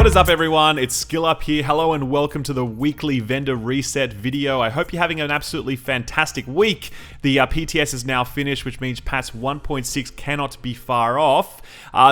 What is up, everyone? It's Skill Up here. Hello and welcome to the weekly vendor reset video. I hope you're having an absolutely fantastic week. The PTS is now finished, which means patch 1.6 cannot be far off.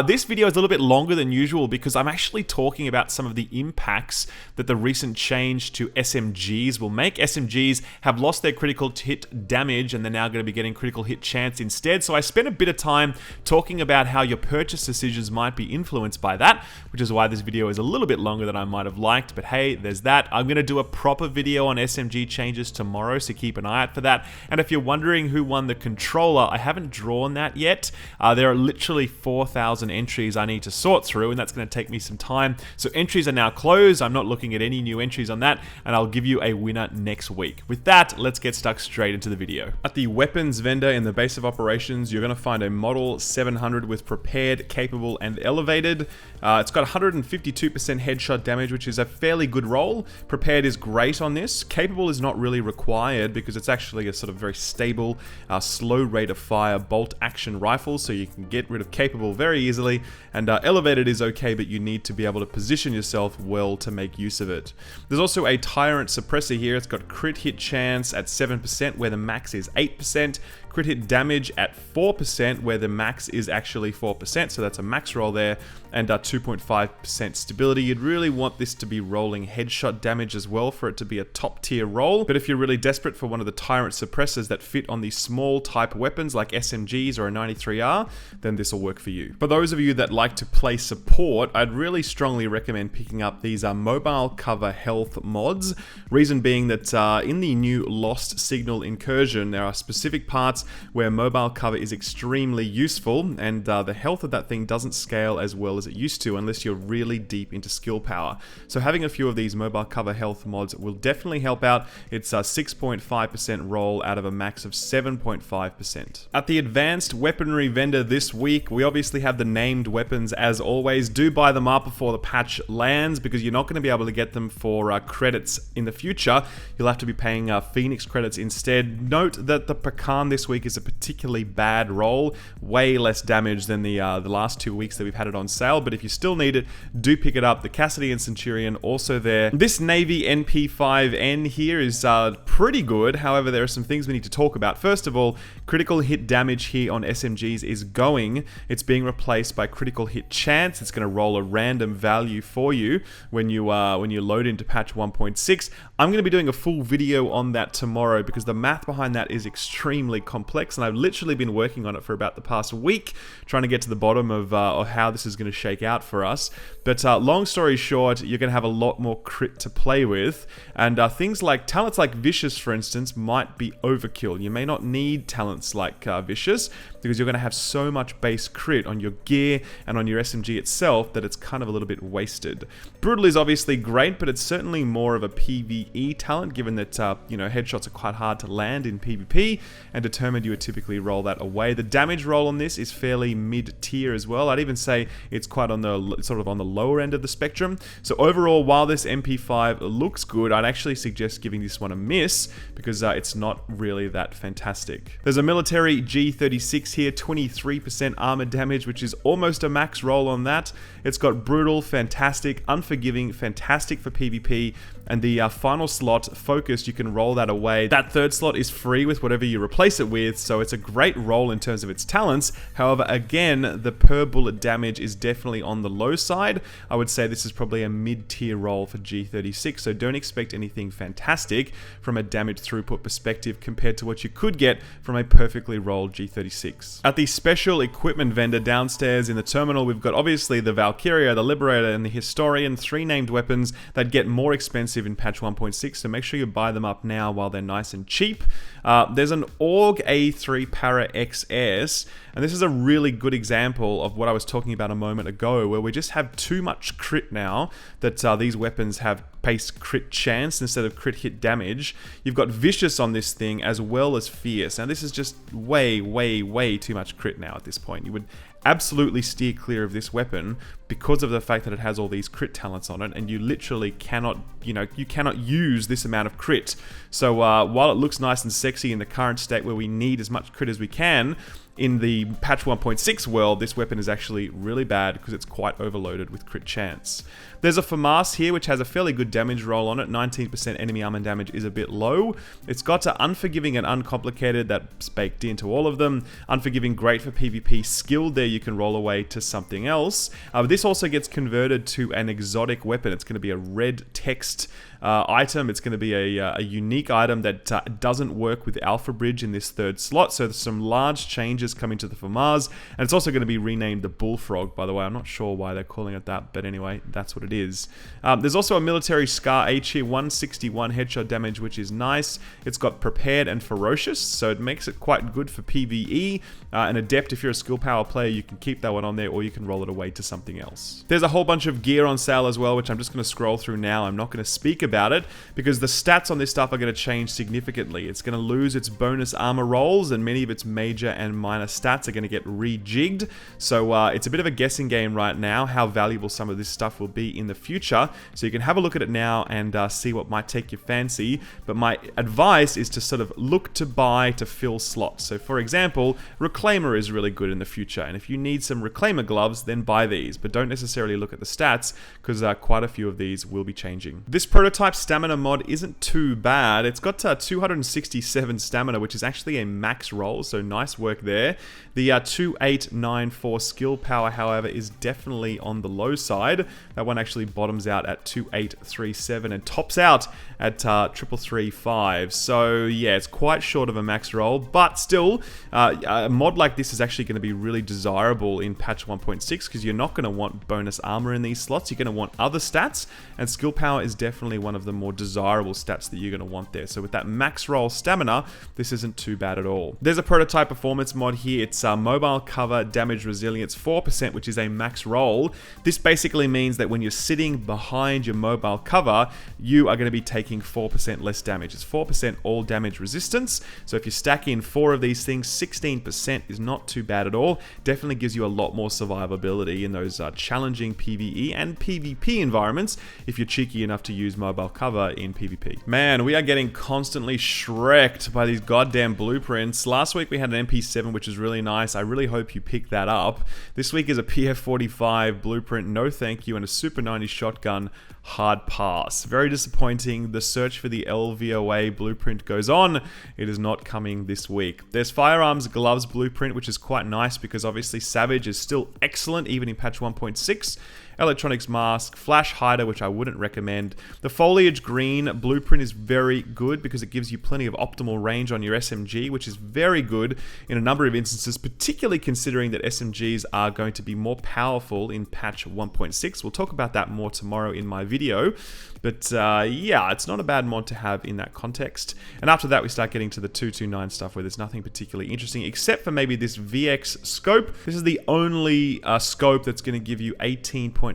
This video is a little bit longer than usual because I'm actually talking about some of the impacts that the recent change to SMGs will make. SMGs have lost their critical hit damage and they're now going to be getting critical hit chance instead. So I spent a bit of time talking about how your purchase decisions might be influenced by that, which is why this video is a little bit longer than I might have liked, but hey, there's that. I'm going to do a proper video on SMG changes tomorrow, so keep an eye out for that. And if you're wondering who won the controller, I haven't drawn that yet. There are literally 4,000 entries I need to sort through, and that's going to take me some time. So entries are now closed. I'm not looking at any new entries on that, and I'll give you a winner next week. With that, let's get stuck straight into the video. At the weapons vendor in the base of operations, you're going to find a model 700 with prepared, capable, and elevated. It's got 152% headshot damage, which is a fairly good roll. Prepared is great on this. Capable is not really required because it's actually a sort of very stable, slow rate of fire bolt action rifle, so you can get rid of capable very easily. And elevated is okay, but you need to be able to position yourself well to make use of it. There's also a Ti-RANT Suppressor here. It's got crit hit chance at 7%, where the max is 8%. Crit hit damage at 4%, where the max is actually 4%, so that's a max roll there, and 2.5% stability. You'd really want this to be rolling headshot damage as well for it to be a top tier roll, but if you're really desperate for one of the Ti-RANT suppressors that fit on these small type weapons like SMGs or a 93R, then this will work for you. For those of you that like to play support, I'd really strongly recommend picking up these mobile cover health mods. Reason being that in the new Lost Signal Incursion, there are specific parts where mobile cover is extremely useful, and the health of that thing doesn't scale as well as it used to unless you're really deep into skill power. So having a few of these mobile cover health mods will definitely help out. It's a 6.5% roll out of a max of 7.5%. At the advanced weaponry vendor this week, we obviously have the named weapons as always. Do buy them up before the patch lands because you're not going to be able to get them for credits in the future. You'll have to be paying Phoenix credits instead. Note that the Pecan this week is a particularly bad roll, way less damage than the last 2 weeks that we've had it on sale, but if you still need it, do pick it up. The Cassidy and Centurion also there. This Navy MP5 N here is pretty good, however there are some things we need to talk about. First of all, critical hit damage here on SMGs is going. It's being replaced by critical hit chance. It's going to roll a random value for you when you load into patch 1.6. I'm going to be doing a full video on that tomorrow because the math behind that is extremely complex, and I've literally been working on it for about the past week, trying to get to the bottom of how this is going to shake out for us. But long story short, you're going to have a lot more crit to play with, and things like talents like Vicious, for instance, might be overkill. You may not need talents like Vicious because you're going to have so much base crit on your gear and on your SMG itself that it's kind of a little bit wasted. Brutal is obviously great, but it's certainly more of a PvE talent, given that headshots are quite hard to land in PvP, and Determined you would typically roll that away. The damage roll on this is fairly mid-tier as well. I'd even say it's quite on the sort of on the lower end of the spectrum. So overall, while this MP5 looks good, I'd actually suggest giving this one a miss because it's not really that fantastic. There's a military G36 here, 23% armor damage, which is almost a max roll on that. It's got brutal, fantastic, unforgiving, fantastic for PvP, and the final slot, focused, you can roll that away. That third slot is free with whatever you replace it with, so it's a great roll in terms of its talents. However, again, the per bullet damage is definitely on the low side. I would say this is probably a mid-tier roll for G36, so don't expect anything fantastic from a damage throughput perspective compared to what you could get from a perfectly rolled G36. At the special equipment vendor downstairs in the terminal, we've got obviously the Valkyria, the Liberator, and the Historian, 3 named weapons that get more expensive in patch 1.6, so make sure you buy them up now while they're nice and cheap. There's an AUG A3 Para XS, and this is a really good example of what I was talking about a moment ago, where we just have too much crit now that these weapons have base crit chance instead of crit hit damage. You've got Vicious on this thing as well as Fierce. Now this is just way too much crit now at this point. You would absolutely steer clear of this weapon because of the fact that it has all these crit talents on it, and you literally cannot, you cannot use this amount of crit. So while it looks nice and sexy in the current state where we need as much crit as we can, in the patch 1.6 world, this weapon is actually really bad because it's quite overloaded with crit chance. There's a FAMAS here which has a fairly good damage roll on it. 19% enemy armor damage is a bit low. It's got Unforgiving and Uncomplicated, that's baked into all of them. Unforgiving, great for PvP. Skilled, there you can roll away to something else. This also gets converted to an exotic weapon. It's going to be a red text item. It's going to be a unique item that doesn't work with Alpha Bridge in this third slot, so there's some large changes coming to the FAMAS, and it's also going to be renamed the Bullfrog, by the way. I'm not sure why they're calling it that, but anyway, that's what it is. There's also a military Scar H here, 161 headshot damage, which is nice. It's got Prepared and Ferocious, so it makes it quite good for PvE, and Adept, if you're a skill power player, you can keep that one on there, or you can roll it away to something else. There's a whole bunch of gear on sale as well, which I'm just going to scroll through now. I'm not going to speak about it because the stats on this stuff are going to change significantly. It's going to lose its bonus armor rolls, and many of its major and minor stats are going to get rejigged. So it's a bit of a guessing game right now how valuable some of this stuff will be in the future. So you can have a look at it now and see what might take your fancy. But my advice is to sort of look to buy to fill slots. So for example, Reclaimer is really good in the future, and if you need some Reclaimer gloves, then buy these, but don't necessarily look at the stats because quite a few of these will be changing. This prototype stamina mod isn't too bad. It's got 267 stamina, which is actually a max roll, so nice work there. The 2894 skill power, however, is definitely on the low side. That one actually bottoms out at 2837 and tops out at 3335. So yeah, it's quite short of a max roll, but still, a mod like this is actually going to be really desirable in patch 1.6 because you're not going to want bonus armor in these slots. You're going to want other stats, and skill power is definitely one of the more desirable stats that you're going to want there. So with that max roll stamina, this isn't too bad at all. There's a prototype performance mod here. It's mobile cover damage resilience 4%, which is a max roll. This basically means that when you're sitting behind your mobile cover, you are going to be taking 4% less damage. It's 4% all damage resistance. So if you stack in 4 of these things, 16% is not too bad at all. Definitely gives you a lot more survivability in those challenging PvE and PvP environments if you're cheeky enough to use mobile cover in PvP. Man, we are getting constantly shreked by these goddamn blueprints. Last week we had an MP7, which is really nice. I really hope you pick that up. This week is a PF45 blueprint, no thank you, and a Super 90 shotgun, hard pass. Very disappointing. The search for the LVOA blueprint goes on. It is not coming this week. There's Firearms Gloves blueprint, which is quite nice because obviously Savage is still excellent even in patch 1.6. Electronics Mask, Flash Hider, which I wouldn't recommend. The Foliage Green blueprint is very good because it gives you plenty of optimal range on your SMG, which is very good in a number of instances, particularly considering that SMGs are going to be more powerful in patch 1.6. We'll talk about that more tomorrow in my video. But yeah, it's not a bad mod to have in that context. And after that, we start getting to the 229 stuff where there's nothing particularly interesting, except for maybe this VX scope. This is the only scope that's going to give you 18.5%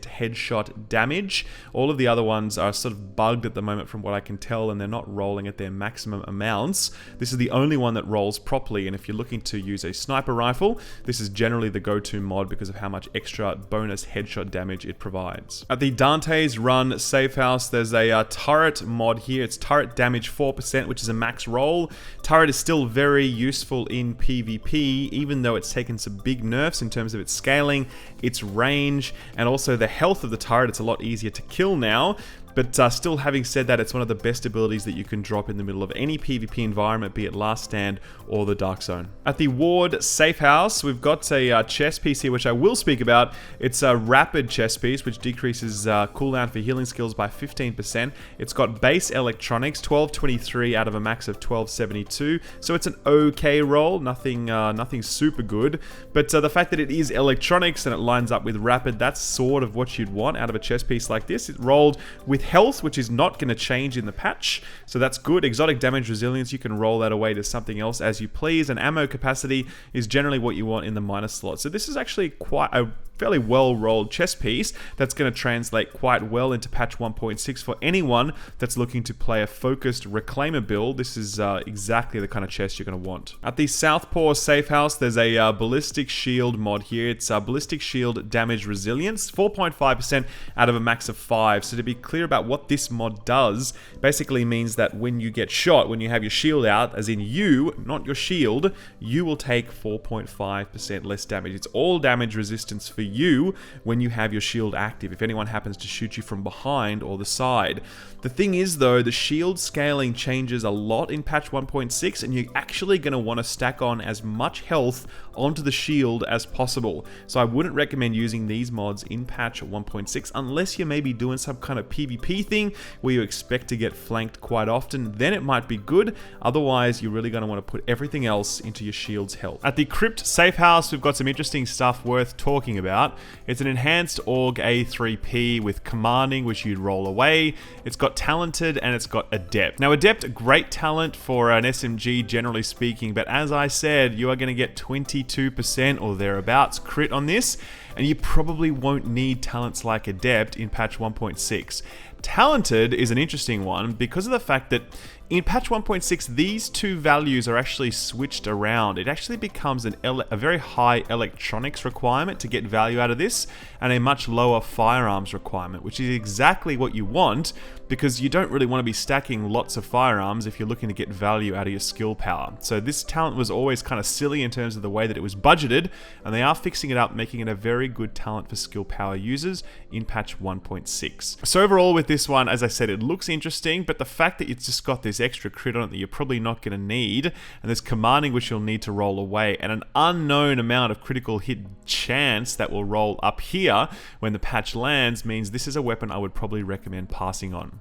headshot damage. All of the other ones are sort of bugged at the moment from what I can tell, and they're not rolling at their maximum amounts. This is the only one that rolls properly, and if you're looking to use a sniper rifle, this is generally the go-to mod because of how much extra bonus headshot damage it provides. At the Dante's Run Safe House, there's a turret mod here. It's turret damage 4%, which is a max roll. Turret is still very useful in PvP, even though it's taken some big nerfs in terms of its scaling, its range, and also the health of the turret. It's a lot easier to kill now. But still, having said that, it's one of the best abilities that you can drop in the middle of any PvP environment, be it Last Stand or the Dark Zone. At the Ward Safe House, we've got a chest piece here, which I will speak about. It's a rapid chest piece, which decreases cooldown for healing skills by 15%. It's got base electronics, 1223 out of a max of 1272. So it's an okay roll, nothing super good. But the fact that it is electronics and it lines up with rapid, that's sort of what you'd want out of a chest piece like this. It rolled with health, which is not going to change in the patch, so that's good. Exotic damage resilience, you can roll that away to something else as you please, and ammo capacity is generally what you want in the minus slot. So this is actually quite a fairly well-rolled chest piece that's going to translate quite well into patch 1.6 for anyone that's looking to play a focused reclaimer build. This is exactly the kind of chest you're going to want. At the Southpaw safe house, there's a ballistic shield mod here. It's ballistic shield damage resilience, 4.5% out of a max of 5. So to be clear about what this mod does, basically means that when you get shot, when you have your shield out, as in you, not your shield, you will take 4.5% less damage. It's all damage resistance for you when you have your shield active, if anyone happens to shoot you from behind or the side. The thing is though, the shield scaling changes a lot in patch 1.6, and you're actually going to want to stack on as much health onto the shield as possible. So I wouldn't recommend using these mods in patch 1.6 unless you're maybe doing some kind of PvP thing where you expect to get flanked quite often. Then it might be good. Otherwise, you're really going to want to put everything else into your shield's health. At the Crypt safe house, we've got some interesting stuff worth talking about. It's an enhanced AUG A3P with commanding, which you'd roll away. It's got talented and it's got adept. Now adept, great talent for an SMG generally speaking, but as I said, you are going to get 22% or thereabouts crit on this, and you probably won't need talents like adept in patch 1.6. Talented is an interesting one because of the fact that in patch 1.6, these two values are actually switched around. It actually becomes a very high electronics requirement to get value out of this, and a much lower firearms requirement, which is exactly what you want, because you don't really want to be stacking lots of firearms if you're looking to get value out of your skill power. So this talent was always kind of silly in terms of the way that it was budgeted, and they are fixing it up, making it a very good talent for skill power users in patch 1.6. So overall with this one, as I said, it looks interesting, but the fact that it's just got this extra crit on it that you're probably not going to need, and there's commanding which you'll need to roll away, and an unknown amount of critical hit chance that will roll up here when the patch lands, means this is a weapon I would probably recommend passing on.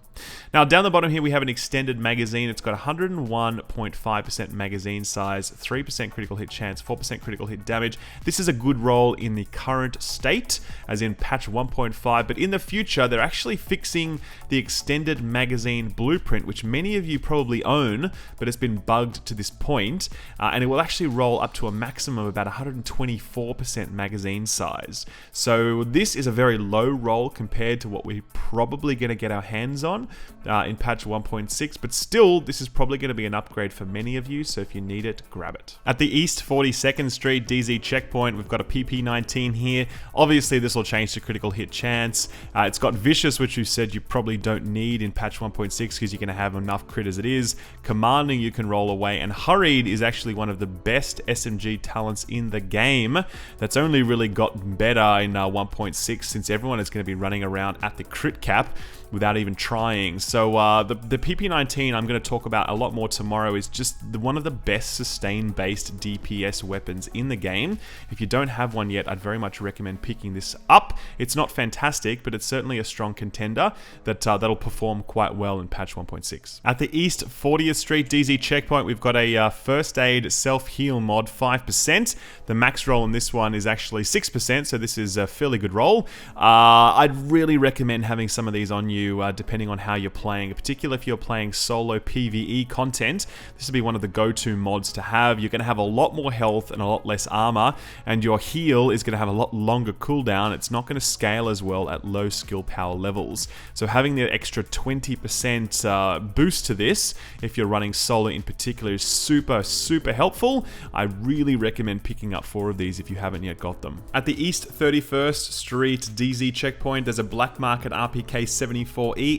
Now down the bottom here we have an extended magazine. It's got 101.5% magazine size, 3% critical hit chance, 4% critical hit damage. This is a good roll in the current state, as in patch 1.5, but in the future they're actually fixing the extended magazine blueprint, which many of you probably own, but it's been bugged to this point, and it will actually roll up to a maximum of about 124% magazine size. So this is a very low roll compared to what we're probably going to get our hands on in patch 1.6, but still this is probably going to be an upgrade for many of you, so if you need it, grab it. At the East 42nd Street DZ checkpoint, we've got a PP19 here. Obviously this will change to critical hit chance. It's got vicious, which you said you probably don't need in patch 1.6 because you're going to have enough crit as it is. Commanding you can roll away, and hurried is actually one of the best SMG talents in the game. That's only really gotten better in 1.6 since everyone is going to be running around at the crit cap without even trying. So the PP19 I'm going to talk about a lot more tomorrow is just one of the best sustain based DPS weapons in the game. If you don't have one yet, I'd very much recommend picking this up. It's not fantastic, but it's certainly a strong contender that'll perform quite well in patch 1.6. At the East 40th Street DZ checkpoint, we've got a first aid self-heal mod, 5%. The max roll in this one is actually 6%, so this is a fairly good roll. I'd really recommend having some of these on you depending on how you're playing, particularly if you're playing solo PvE content. This would be one of the go-to mods to have. You're going to have a lot more health and a lot less armor, and your heal is going to have a lot longer cooldown. It's not going to scale as well at low skill power levels. So having the extra 20% boost to this, if you're running solo in particular, is super, super helpful. I really recommend picking up 4 of these if you haven't yet got them. At the East 31st Street DZ checkpoint, there's a Black Market RPK 74E.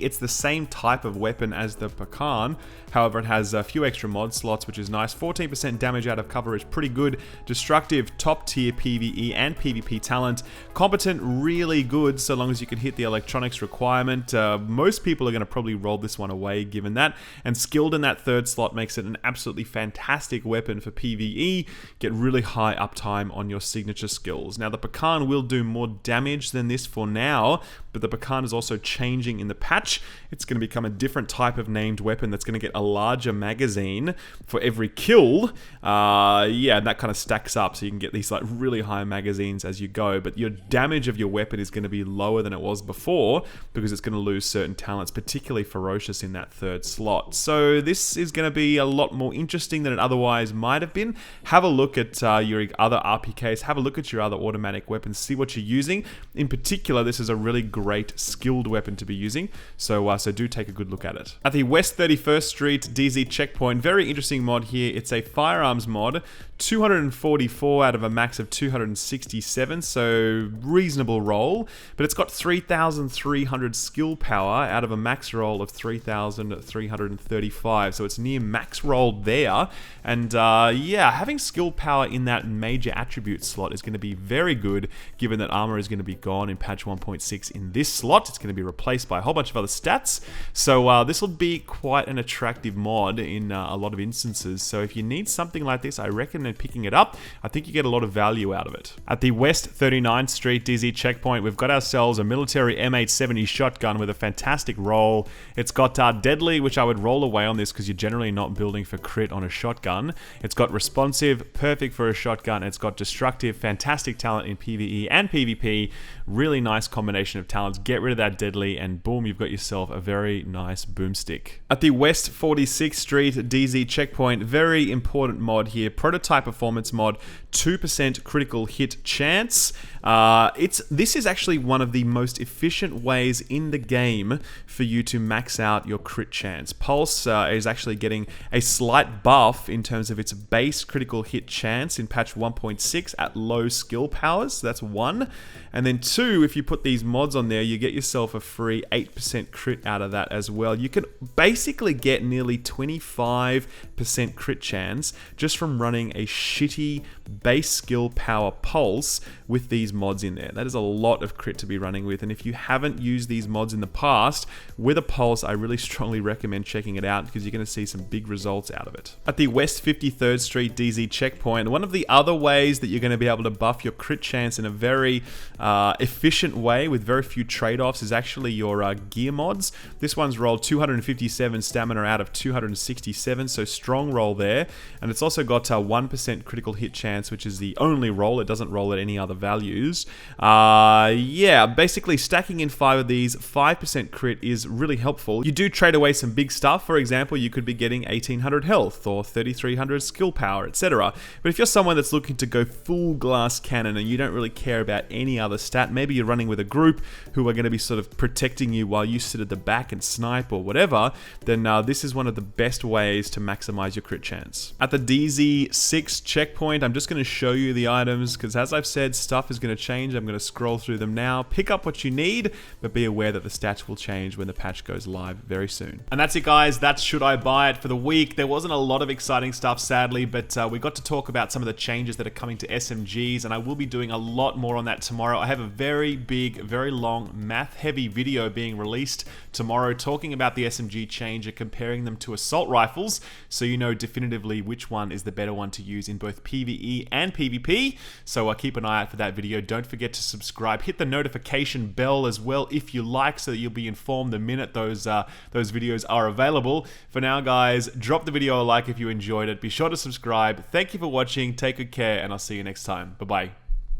It's the same type of weapon as the Pecan, however it has a few extra mod slots, which is nice. 14% damage out of cover is pretty good. Destructive, top tier PvE and PvP talent. Competent, really good so long as you can hit the electronics requirement. Most people are going to probably roll this one away given that, and skilled in that third slot makes it an absolutely fantastic weapon for PvE. Get really high uptime on your signature skills. Now the Pecan will do more damage than this for now, but the Pecan is also changing in the patch. It's going to become a different type of named weapon that's going to get a larger magazine for every kill. Yeah, and that kind of stacks up, so you can get these like really high magazines as you go, but your damage of your weapon is going to be lower than it was before because it's going to lose certain talents, particularly ferocious in that third slot. So this is going to be a lot more interesting than it otherwise might have been. Have a look at your other RPKs, have a look at your other automatic weapons, see what you're using. In particular, this is a really great skilled weapon to be using, so do take a good look at it. At the West 31st Street DZ checkpoint, very interesting mod here. It's a firearms mod, 244 out of a max of 267, so reasonable roll, but it's got 3,300 skill power out of a max roll of 3,335, so it's near max roll there. And yeah, having skill power in that major attribute slot is going to be very good, given that armor is going to be gone in patch 1.6 in this slot. It's going to be replaced by a whole bunch of other stats, so this will be quite an attractive mod in a lot of instances. So if you need something like this, I recommend picking it up. I think you get a lot of value out of it. At the West 39th Street DZ checkpoint, we've got ourselves a military M870 shotgun with a fantastic roll. It's got deadly, which I would roll away on this because you're generally not building for crit on a shotgun. It's got responsive, perfect for a shotgun. It's got destructive, fantastic talent in PvE and PvP. Really nice combination of talents. Get rid of that deadly and boom, you've got yourself a very nice boomstick. At the West 46th Street DZ checkpoint, very important mod here. Prototype performance mod, 2% critical hit chance. This is actually one of the most efficient ways in the game for you to max out your crit chance. Pulse is actually getting a slight buff in terms of its base critical hit chance in patch 1.6 at low skill powers. So that's 1. And then 2, if you put these mods on there, you get yourself a free 8% crit out of that as well. You can basically get nearly 25% crit chance just from running a shitty base skill power pulse with these mods in there. That is a lot of crit to be running with, and if you haven't used these mods in the past with a pulse, I really strongly recommend checking it out because you're going to see some big results out of it. At the West 53rd Street DZ checkpoint, one of the other ways that you're going to be able to buff your crit chance in a very efficient way with very few trade-offs is actually your gear mods. This one's rolled 257 stamina out of 267, so strong roll there, and it's also got 1% critical hit chance, which is the only roll. It doesn't roll at any other values. Yeah, basically stacking in 5 of these, 5% crit is really helpful. You do trade away some big stuff. For example, you could be getting 1800 health or 3300 skill power, etc. But if you're someone that's looking to go full glass cannon and you don't really care about any other stat, maybe you're running with a group who are going to be sort of protecting you while you sit at the back and snipe or whatever, then this is one of the best ways to maximize your crit chance. At the DZ6 checkpoint, I'm just going to show you the items because, as I've said, stuff is going to change. I'm going to scroll through them now. Pick up what you need, but be aware that the stats will change when the patch goes live very soon. And that's it, guys. That's Should I Buy It for the week. There wasn't a lot of exciting stuff, sadly, but we got to talk about some of the changes that are coming to SMGs, and I will be doing a lot more on that tomorrow. I have a very big, very long, math-heavy video being released tomorrow talking about the SMG change and comparing them to assault rifles, so you know definitively which one is the better one to use in both PvE and PvP. So keep an eye out for that video. Don't forget to subscribe. Hit the notification bell as well if you like, so that you'll be informed the minute those videos are available. For now, guys, drop the video a like if you enjoyed it. Be sure to subscribe. Thank you for watching. Take good care, and I'll see you next time. Bye-bye.